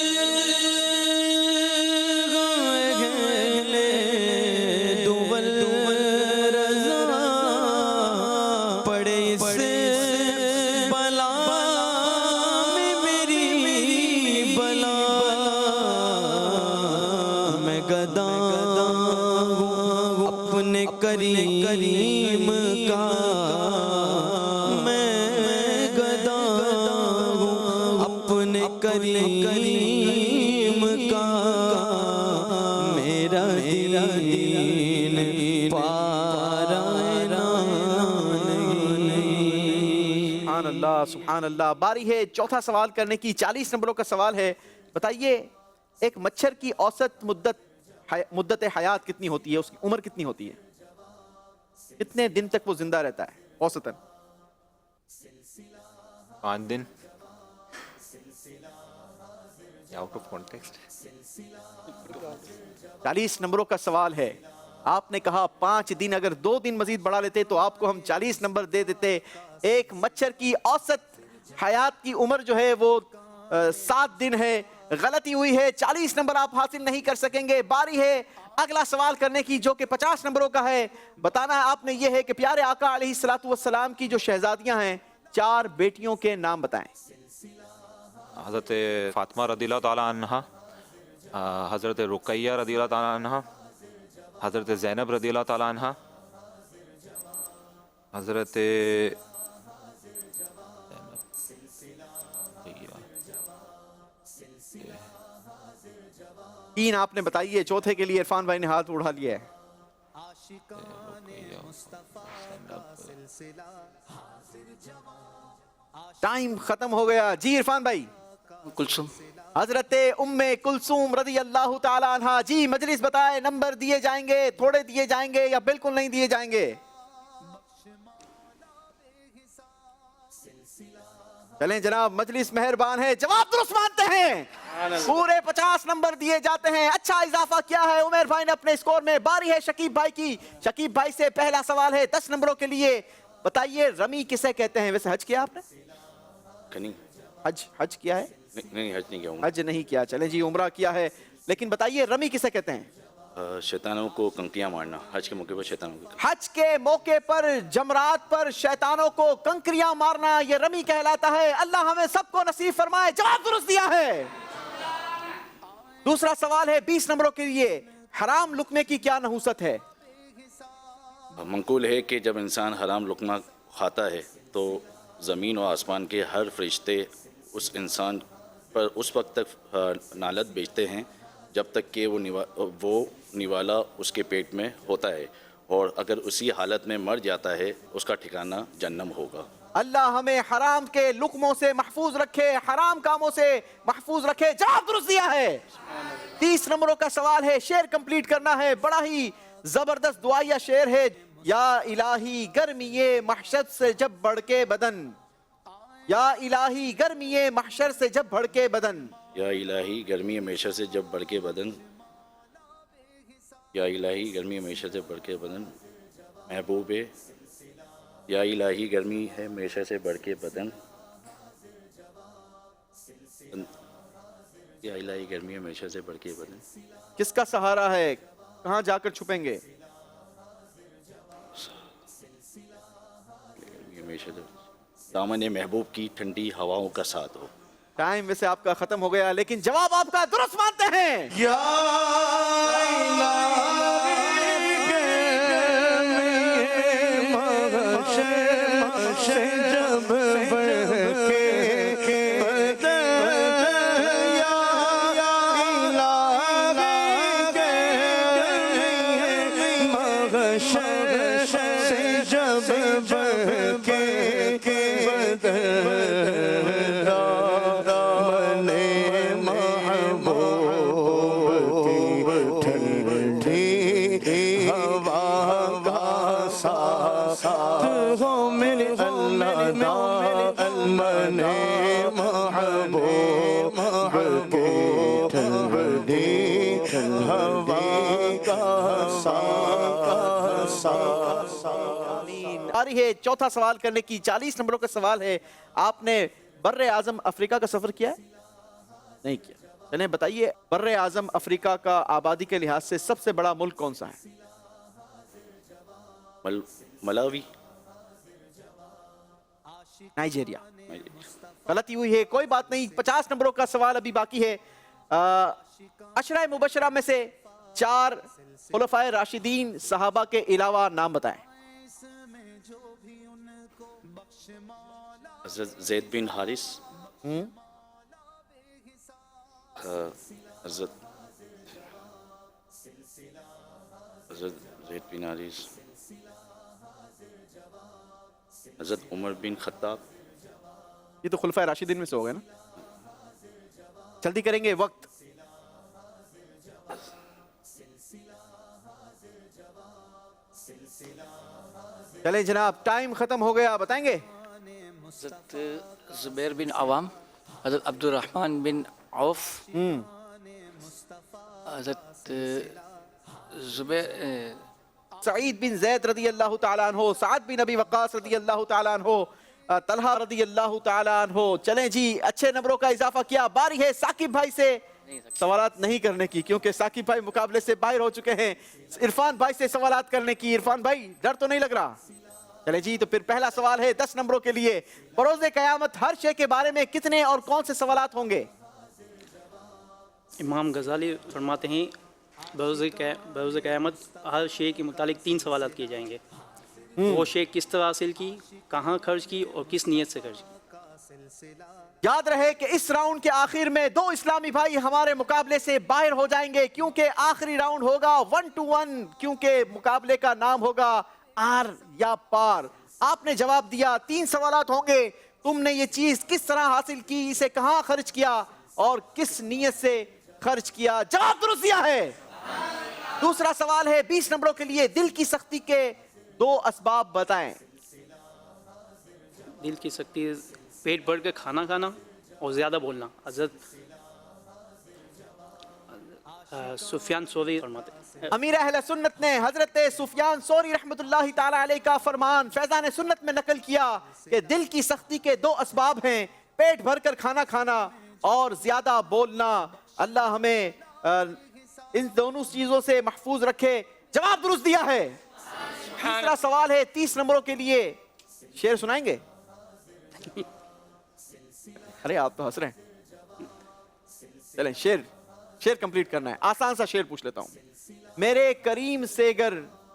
کریم کا, میں گدا ہوں اپنے کریم کا, میرا دین پارائے نہ نہیں. سبحان اللہ سبحان اللہ. باری ہے چوتھا سوال کرنے کی. 40 نمبروں کا سوال ہے. بتائیے ایک مچھر کی اوسط مدت حیات کتنی ہوتی ہے؟ اس کی عمر کتنی ہوتی ہے؟ کتنے دن تک وہ زندہ رہتا ہے اوسطاً؟ 5 دن. Out of context. 40 نمبروں کا سوال ہے. آپ نے کہا 5 دن, اگر 2 دن مزید بڑھا لیتے تو آپ کو ہم 40 نمبر دے دیتے. ایک مچھر کی اوسط حیات کی عمر جو ہے وہ 7 دن ہے. غلطی ہوئی ہے. 40 نمبر آپ حاصل نہیں کر سکیں گے. باری ہے اگلا سوال کرنے کی جو کہ 50 نمبروں کا ہے. بتانا آپ نے یہ ہے کہ پیارے آقا علیہ الصلوۃ والسلام کی جو شہزادیاں ہیں 4 بیٹیوں کے نام بتائیں. حضرت فاطمہ رضی اللہ تعالیٰ عنہ, حضرت رقیہ رضی اللہ تعالیٰ عنہ, حضرت زینب رضی اللہ تعالیٰ عنہ, حضرت 3 آپ نے بتائی ہے. چوتھے کے لیے عرفان بھائی نے ہاتھ اٹھا لیا ہے. ٹائم ختم ہو گیا. جی عرفان بھائی. کلثوم. حضرت ام کلثوم رضی اللہ تعالی عنہا. جی مجلس بتائے نمبر دیے جائیں گے, تھوڑے دیے جائیں گے یا بالکل نہیں دیے جائیں گے؟ چلیں جناب مجلس مہربان ہے. جواب درست مانتے ہیں. پورے 50 نمبر دیے جاتے ہیں. اچھا اضافہ کیا ہے عمیر بھائی نے اپنے اسکور میں. باری ہے شکیب بھائی کی. شکیب بھائی سے پہلا سوال ہے 10 نمبروں کے لیے. بتائیے رمی کسے کہتے ہیں؟ ویسے حج کیا آپ نے؟ حج کیا ہے؟ نہیں حج نہیں کیا. حج نہیں کیا. چلیں جی عمرہ کیا ہے. لیکن بتائیے رمی کسے کہتے ہیں؟ شیطانوں کو کنکریاں مارنا. حج کے موقع پر شیطانوں کو, حج کے موقع پر جمرات پر شیطانوں کو کنکریاں مارنا یہ رمی کہلاتا ہے. اللہ ہمیں سب کو نصیب فرمائے. جواب درست دیا ہے. دوسرا سوال ہے 20 نمبروں کے لیے. حرام لقمے کی کیا نحوست ہے؟ منقول ہے کہ جب انسان حرام لقمہ کھاتا ہے تو زمین و آسمان کے ہر فرشتے اس انسان پر اس وقت تک نالت بیچتے ہیں جب تک کہ وہ نوالا اس کے پیٹ میں ہوتا ہے، اور اگر اسی حالت میں مر جاتا ہے اس کا ٹھکانہ جہنم ہوگا۔ اللہ ہمیں حرام کے لقموں سے محفوظ رکھے، حرام کاموں سے محفوظ رکھے۔ جواب درست دیا ہے۔ 30 نمبروں کا سوال ہے، شعر کمپلیٹ کرنا ہے۔ بڑا ہی زبردست دعائیہ شعر ہے۔ یا الہی گرمی محشر سے جب بڑھ کے بدن، یا الہی گرمی محشر سے جب بڑھ کے بدن، یا الہی گرمی ہمیشہ سے جب بڑھ کے بدن، یا الہی گرمی ہمیشہ سے بڑھ کے بدن محبوب، یا الہی گرمی ہے ہمیشہ سے بڑھ کے بدن، یا الہی گرمی ہمیشہ سے بڑھ کے بدن۔ کس کا سہارا ہے؟ کہاں جا کر چھپیں گے؟ ہمیشہ سے دامن محبوب کی ٹھنڈی ہواؤں کا ساتھ ہو۔ ٹائم ویسے آپ کا ختم ہو گیا، لیکن جواب آپ کا درست مانتے ہیں۔ یا ہے چوتھا سوال کرنے کی۔ 40 نمبروں کا سوال ہے۔ آپ نے بر اعظم افریقہ کا سفر کیا ہے؟ نہیں کیا۔ چلیں بتائیے، بر اعظم افریقہ کا آبادی کے لحاظ سے سب سے بڑا ملک کون سا ہے؟ ملاوی، نائجیریا۔ غلطی ہوئی ہے، کوئی بات نہیں۔ 50 نمبروں کا سوال ابھی باقی ہے۔ عشرہ مبشرہ میں سے 4 خلفائے راشدین صحابہ کے علاوہ نام بتائیں۔ حضرت زید بن حارث، حضرت زید بن حارث، حضرت عمر بن خطاب۔ یہ تو خلفائے راشدین میں سے ہو گئے نا؟ جلدی کریں گے، وقت۔ چلیں جناب، ٹائم ختم ہو گیا، بتائیں گے؟ حضرت زبیر بن عوام، حضرت عبد الرحمن بن عوف، حضرت سعید بن زید رضی اللہ تعالیٰ عنہ، سعد بن ابی وقاص رضی اللہ تعالیٰ عنہ، طلحہ رضی اللہ تعالیٰ عنہ۔ چلیں جی، اچھے نمبروں کا اضافہ کیا۔ باری ہے ثاقب بھائی سے سوالات نہیں کرنے کی، کیونکہ ثاقب بھائی مقابلے سے باہر ہو چکے ہیں۔ عرفان بھائی سے سوالات کرنے کی۔ عرفان بھائی، ڈر تو نہیں لگ رہا؟ چلیں جی، تو پھر پہلا سوال ہے 10 نمبروں کے لیے۔ بروز قیامت ہر شے کے بارے میں کتنے اور کون سے سوالات ہوں گے؟ امام غزالی فرماتے ہیں بروز قیامت ہر شے کے متعلق 3 سوالات کیے جائیں گے۔ وہ شے کس طرح حاصل کی، کہاں خرچ کی، اور کس نیت سے خرچ کی۔ یاد رہے کہ اس راؤنڈ کے آخر میں 2 اسلامی بھائی ہمارے مقابلے سے باہر ہو جائیں گے، کیونکہ آخری راؤنڈ ہوگا 1 to 1، کیونکہ مقابلے کا نام ہوگا آر یا پار۔ آپ نے جواب دیا، 3 سوالات ہوں گے۔ تم نے یہ چیز کس طرح حاصل کی، اسے کہاں خرچ کیا، اور کس نیت سے خرچ کیا؟ جواب درست دیا ہے۔ دوسرا سوال ہے 20 نمبروں کے لیے۔ دل کی سختی کے 2 اسباب بتائیں۔ دل کی سختی، پیٹ بھر کے کھانا کھانا اور زیادہ بولنا۔ حضرت سفیان ثوری فرماتے ہیں۔ امیر اہل سنت نے حضرت سفیان ثوری رحمت اللہ تعالی علیہ کا فرمان فیضان سنت میں نقل کیا کہ دل کی سختی کے 2 اسباب ہیں، پیٹ بھر کر کھانا کھانا اور زیادہ بولنا۔ اللہ ہمیں ان دونوں چیزوں سے محفوظ رکھے۔ جواب درست دیا ہے۔ تیسرا سوال ہے 30 نمبروں کے لیے۔ شعر سنائیں گے؟ ارے آپ تو ہنس رہے ہیں۔ چلیں شعر کمپلیٹ کرنا ہے۔ آسان سا شعر پوچھ لیتا ہوں۔ میرے کریم سے گر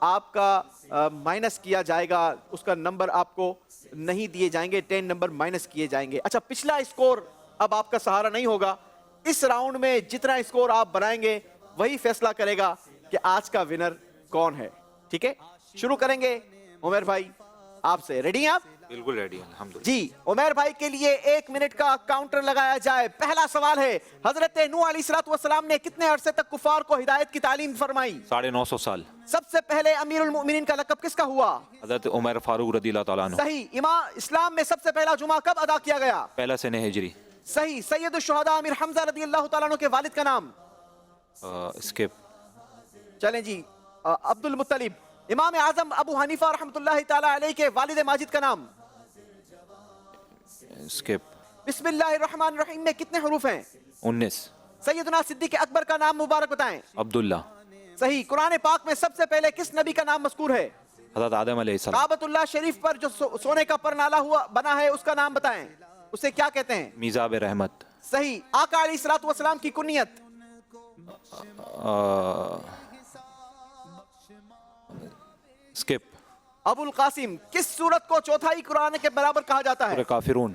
آپ کا مائنس کیا جائے گا, اس کا نمبر آپ کو نہیں دیے جائیں گے, 10 نمبر مائنس کیے جائیں گے. اچھا, پچھلا اسکور اب آپ کا سہارا نہیں ہوگا. اس راؤنڈ میں جتنا اسکور آپ بنائیں گے وہی فیصلہ کرے گا کہ آج کا ونر کون ہے. ٹھیک ہے, شروع کریں گے عمیر بھائی آپ سے. ریڈی ہیں آپ؟ بالکل ریڈی ہیں الحمدللہ. جی, عمیر بھائی کے لیے 1 منٹ کا کاؤنٹر لگایا جائے. پہلا سوال ہے, حضرت نوح علیہ السلام نے کتنے عرصے تک کفار کو ہدایت کی تعلیم فرمائی؟ 950 سال. سب سے پہلے امیر المؤمنین کا لقب کس کا ہوا؟ حضرت عمر فاروق رضی اللہ تعالیٰ عنہ. صحیح. اسلام میں سب سے پہلا جمعہ کب ادا کیا گیا؟ پہلا سنہ ہجری. صحیح. سید الشہداء امیر حمزہ رضی اللہ تعالیٰ عنہ کے والد کا نام؟ اسکپ. چلیں جی, عبد المطلب. امام اعظم ابو حنیفہ رحمۃ اللہ تعالیٰ علیہ کے والد ماجد کا نام؟ اسکپ. بسم اللہ الرحمن الرحیم میں کتنے حروف ہیں؟ 19. سیدنا صدیق اکبر کا نام مبارک بتائیں. عبداللہ. صحیح. قرآن پاک میں سب سے پہلے کس نبی کا نام مذکور ہے؟ حضرت آدم علیہ السلام. کعبۃ اللہ شریف پر جو سونے کا پر نالا ہوا بنا ہے اس کا نام بتائیں, اسے کیا کہتے ہیں؟ میزاب رحمت. صحیح. آقا علیہ السلام کی کنیت؟ اسکپ. ابو القاسم. کس سورت کو چوتھائی قرآن کے برابر کہا جاتا ہے؟ سورہ کافرون.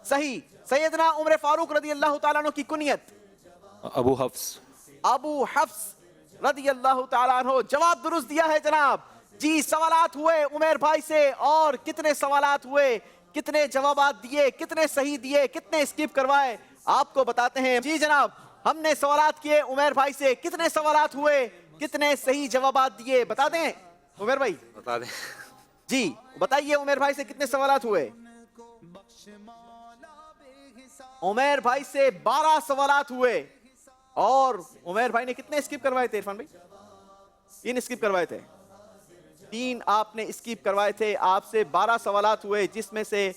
صحیح. سیدنا عمر فاروق رضی اللہ تعالیٰ عنہ کی کنیت؟ ابو حفص. ابو حفص رضی اللہ تعالیٰ عنہ. جواب درست دیا ہے جناب. جی, سوالات ہوئے عمیر بھائی سے, اور کتنے سوالات ہوئے, کتنے جوابات دیے, کتنے صحیح دیے, کتنے اسکپ کروائے, آپ کو بتاتے ہیں. جی جناب, ہم نے سوالات کیے عمیر بھائی سے, کتنے سوالات ہوئے, کتنے صحیح جوابات دیے, بتا دیں عمیر بھائی؟ بتا دیں. جی بتائیے عمیر بھائی سے کتنے سوالات ہوئے؟ عمیر بھائی سے 12 سوالات ہوئے. اور عمیر بھائی نے کتنے اسکپ کروائے تھے عرفان بھائی؟ 3 اسکپ کروائے تھے. 3 آپ نے اسکپ کروائے تھے. آپ سے 12 سوالات ہوئے جس میں سے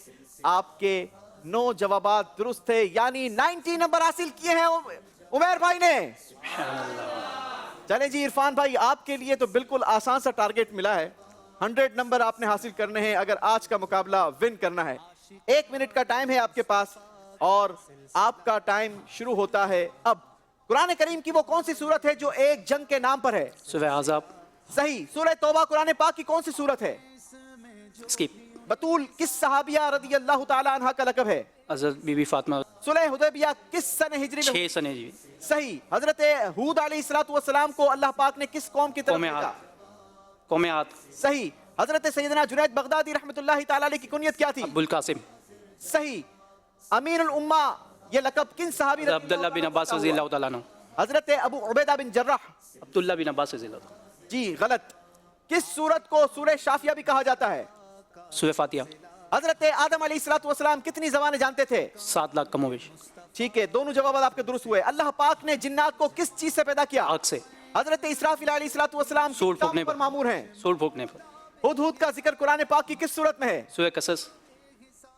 آپ کے 9 جوابات درست تھے, یعنی 90 نمبر حاصل کیے ہیں عمیر بھائی نے. چلیں جی عرفان بھائی, آپ کے لیے تو بالکل آسان سا ٹارگٹ ملا ہے. 100 نمبر آپ نے حاصل کرنے ہیں اگر آج کا مقابلہ ون کرنا ہے. 1 منٹ کا ٹائم ہے آپ کے پاس, اور آپ کا ٹائم شروع ہوتا ہے اب. قرآن کریم کی وہ کون سی سورت ہے جو ایک جنگ کے نام پر ہے؟ سورہ احزاب. صحیح. سورہ توبہ قرآن پاک کی کون سی سورت ہے؟ اسکپ. بطول کس صحابیہ رضی اللہ تعالیٰ عنہ کا لقب ہے؟ حضرت بی بی فاطمہ. صلح حدیبیہ کس سنہ ہجری میں؟ 6 سنہ ہجری. صحیح. حضرت ہود علیہ السلام کو اللہ پاک نے کس قوم کی طرف بھیجا؟ قوم عاد. صحیح. حضرت سیدنا جنید بغدادی رحمۃ اللہ تعالیٰ علیہ کی کنیت کیا تھی؟ ابو القاسم. صحیح. امین الامہ یہ لقب کن صحابی رضی عبداللہ بن عباس رضی اللہ تعالیٰ عنہ. حضرت ابو عبیدہ بن جراح. عبداللہ بن عباس رضی اللہ تعالیٰ. جی غلط. کس سورت کو سورہ شافیہ بھی کہا جاتا ہے؟ سورہ فاتحہ. حضرت آدم علیہ السلام کتنی زبانیں جانتے تھے؟ 7 لاکھ کم و بیش. ٹھیک ہے, دونوں جوابات آپ کے درست ہوئے. اللہ پاک نے جنات کو کس چیز سے پیدا کیا؟ آگ سے. حضرت اسرافیل علیہ السلام سور پھونکنے پر مامور ہیں. سور پھونکنے پر. ہدہد کا ذکر قرآن پاک کی کس صورت میں ہے؟ سورہ قصص.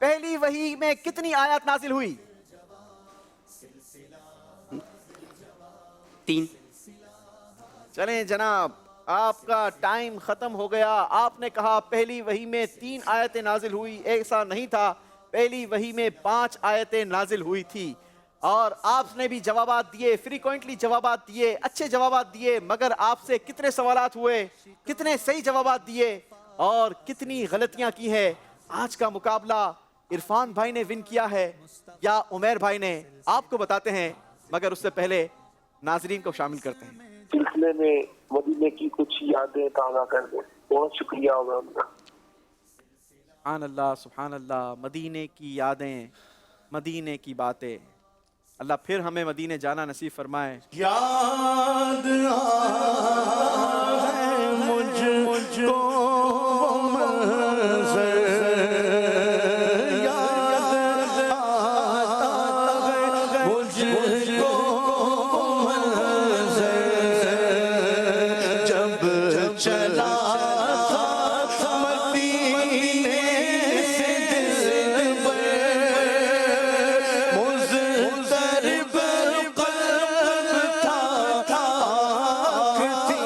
پہلی وحی میں کتنی آیات نازل ہوئی؟ 3. چلیں جناب, آپ کا ٹائم ختم ہو گیا. آپ نے کہا پہلی وحی میں 3 آیتیں نازل ہوئی. ایسا نہیں تھا, پہلی وحی میں 5 آیتیں نازل ہوئی تھی. اور آپ نے بھی جوابات دیے, فریکوینٹلی جوابات دیے, اچھے جوابات دیے, مگر آپ سے کتنے سوالات ہوئے, کتنے صحیح جوابات دیے, اور کتنی غلطیاں کی ہیں. آج کا مقابلہ عرفان بھائی نے ون کیا ہے یا عمیر بھائی نے, آپ کو بتاتے ہیں, مگر اس سے پہلے ناظرین کو شامل کرتے ہیں. سلسلے میں مدینے کی کچھ یادیں تازہ کر دیں. بہت شکریہ ہوگا ان کا. سبحان اللہ, سبحان اللہ. مدینے کی یادیں, مدینے کی باتیں. اللہ پھر ہمیں مدینے جانا نصیب فرمائے. یاد آئے مجھ کو منظر, یاد آتا ہے مجھ کو منظر, جب چلا تھا مدینے سے دل پر مضطرب قلب تھا, تھاکتی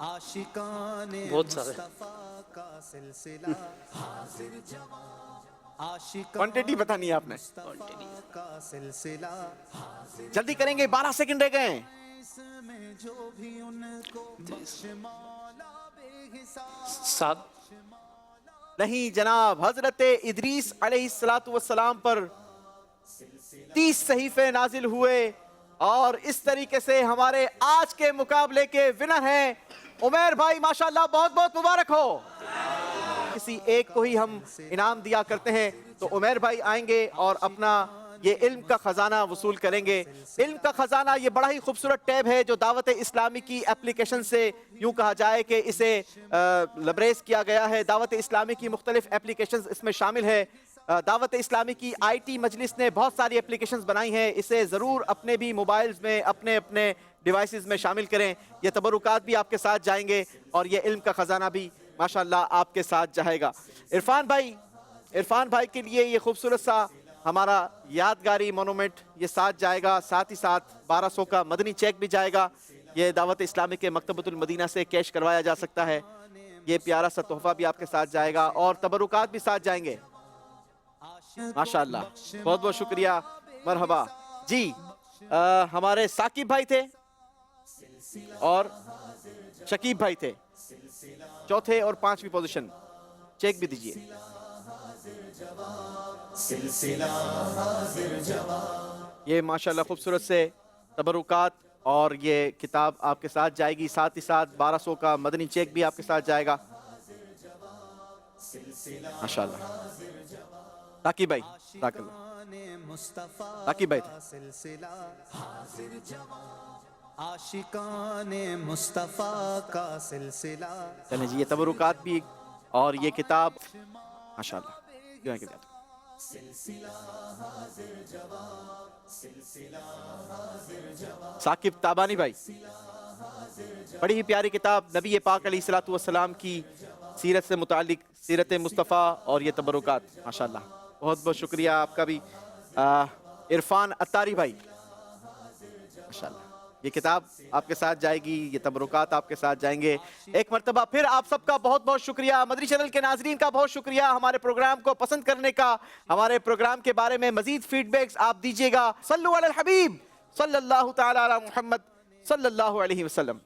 بہت سارے کوانٹٹی پتہ نہیں ہے آپ نے. جلدی کریں گے, 12 سیکنڈ رہ گئے ہیں. 7 نہیں جناب, حضرت ادریس علیہ السلام پر 30 صحیفے نازل ہوئے, اور اس طریقے سے ہمارے آج کے مقابلے کے ونر ہیں عمیر بھائی. ماشاءاللہ, بہت بہت مبارک ہو. کسی ایک کو ہی ہم انعام دیا کرتے ہیں, تو عمیر بھائی آئیں گے اور اپنا یہ علم کا خزانہ وصول کریں گے. علم کا خزانہ یہ بڑا ہی خوبصورت ٹیب ہے جو دعوت اسلامی کی اپلیکیشن سے یوں کہا جائے کہ اسے لبریز کیا گیا ہے. دعوت اسلامی کی مختلف اپلیکیشنز اس میں شامل ہے. دعوت اسلامی کی آئی ٹی مجلس نے بہت ساری اپلیکیشنز بنائی ہیں, اسے ضرور اپنے بھی موبائلز میں اپنے اپنے ڈیوائسز میں شامل کریں. یہ تبرکات بھی آپ کے ساتھ جائیں گے اور یہ علم کا خزانہ بھی ماشاءاللہ آپ کے ساتھ جائے گا. عرفان بھائی کے لیے یہ خوبصورت سا ہمارا یادگاری مونومنٹ یہ ساتھ جائے گا, ساتھ ہی ساتھ 1200 کا مدنی چیک بھی جائے گا. یہ دعوت اسلامی کے مکتبۃ المدینہ سے کیش کروایا جا سکتا ہے. یہ پیارا سا تحفہ بھی آپ کے ساتھ جائے گا اور تبرکات بھی ساتھ جائیں گے. ماشاءاللہ, بہت بہت شکریہ, مرحبا. جی ہمارے ثاقب بھائی تھے اور شکیب بھائی تھے, چوتھے اور 5ویں پوزیشن. چیک بھی دیجئے. یہ ماشاءاللہ خوبصورت سے تبرکات اور یہ کتاب آپ کے ساتھ جائے گی, ساتھ ہی ساتھ 1200 کا مدنی چیک بھی آپ کے ساتھ جائے گا. ماشاءاللہ. ثاقب بھائی, ثاقب بھائی تھے. عاشقان مصطفیٰ کا سلسلہ. چلیں جی, یہ تبرکات بھی اور یہ کتاب ماشاءاللہ. ثاقب تابانی بھائی, بڑی ہی پیاری کتاب نبی پاک علیہ السلام کی سیرت سے متعلق, سیرت مصطفیٰ اور یہ تبرکات. ماشاءاللہ, بہت بہت شکریہ آپ کا بھی. عرفان اتاری بھائی, ماشاءاللہ, یہ کتاب آپ کے ساتھ جائے گی, یہ تبرکات آپ کے ساتھ جائیں گے. ایک مرتبہ پھر آپ سب کا بہت بہت شکریہ. مدنی چینل کے ناظرین کا بہت شکریہ ہمارے پروگرام کو پسند کرنے کا. ہمارے پروگرام کے بارے میں مزید فیڈ بیکس آپ دیجئے گا. صلو علی الحبیب صلی اللہ تعالی علی محمد صلی اللہ علیہ وسلم.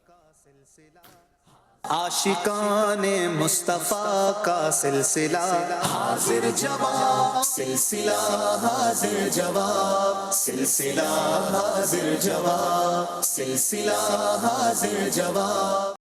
عاشقان مصطفیٰ کا سلسلہ حاضر جواب, سلسلہ حاضر جواب, سلسلہ حاضر جواب, سلسلہ حاضر جواب.